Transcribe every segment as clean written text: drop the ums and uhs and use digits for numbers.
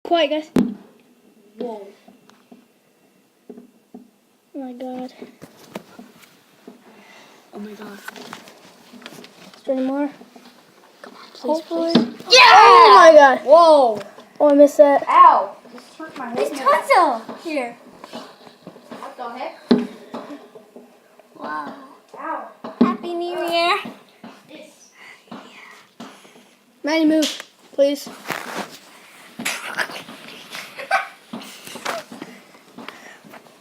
Quiet, guys. Whoa. Oh my god. Oh my god. Is there any more? Come on, please, Hopefully. please. Yeah! Oh my god. Whoa. Oh, I missed that. Ow. Just hurt my There's head. tonsil here. What the heck? Wow. Ow. Happy New Year. Maddie, move, please.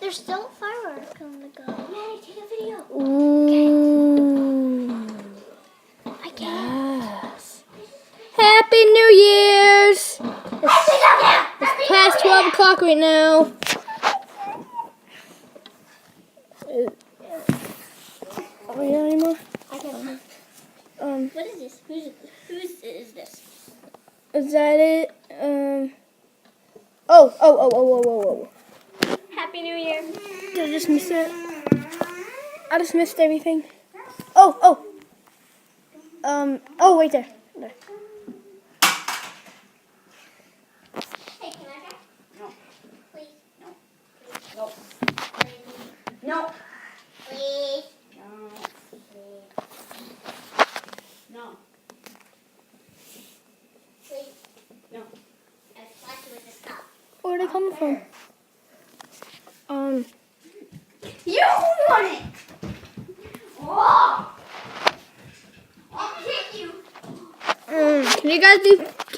There's still fireworks on the go. Maddie, take a video. Ooh. I can't. Yes. Happy New Year's. It's past 12 o'clock right now. Are we here anymore? I can't. What is this? Whose is this? Is that it? Oh. Happy New Year. Did I just miss it? I just missed everything. Oh, wait there. Hey, can I try? No. Please. No. No. Please. No. Please. No. I flashed with the stop. Where are they coming from? You want it! Whoa! I'll hit you. Can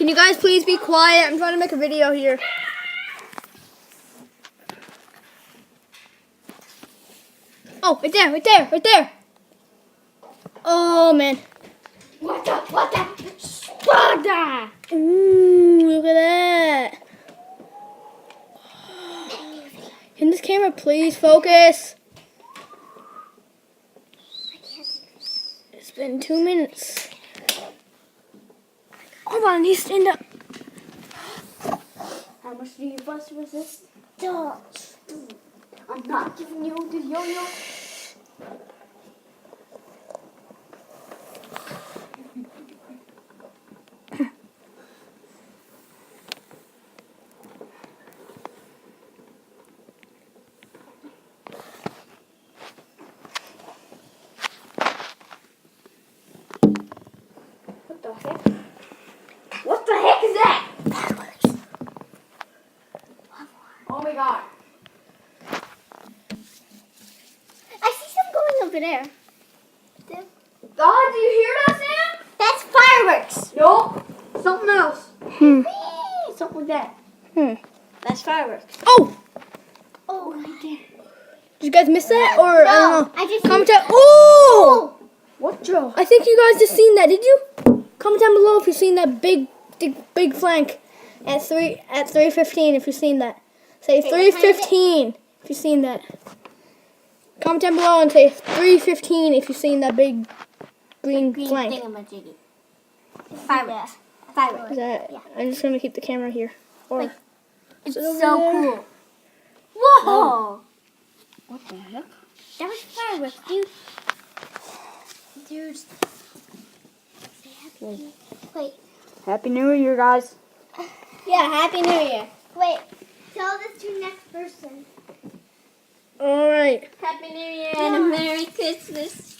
you guys please be quiet? I'm trying to make a video here. Oh, right there. Oh man. What the? Spada! Ooh, look at that. Can this camera please focus? It's been 2 minutes. Hold on, I need to stand up. How much do you bust with this? Don't. I'm not giving you the yo-yo. What the heck? What the heck is that? Oh my god. I see some going over there. God, do you hear that, Sam? That's fireworks. Nope. Something else. Something like that. That's fireworks. Oh, Oh, right there. did you guys miss that? Or I don't know. I just Comment down. Oh! What, Joe? I think you guys just seen that. Did you? Comment down below if you've seen that big flank at 3:15. If you've seen that, say Wait, what time is it? 3:15. If you've seen that, comment down below and say 3:15 if you've seen that big green flank. thingamajiggy. Fireworks. Fireworks. Is that? Yeah. I'm just gonna keep the camera here. Or Like, It's Is it over so there? cool. Whoa! What the heck? That was fireworks, dude. Dude. Wait. Happy New Year, guys. Yeah, Happy New Year. Wait. Tell this to next person. all right. Happy New Year and a Merry Christmas.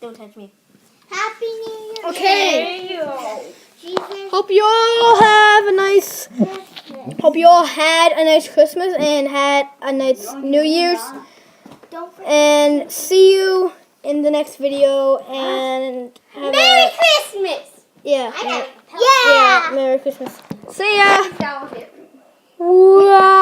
Don't touch me. Happy New Year. Okay. Jesus. Hope you all have a nice. Hope you all had a nice Christmas and had a nice New Year's. Don't forget. And see you in the next video. And have Merry a, Christmas. yeah. I got Yeah. Merry Christmas. See ya. Down here. Wow.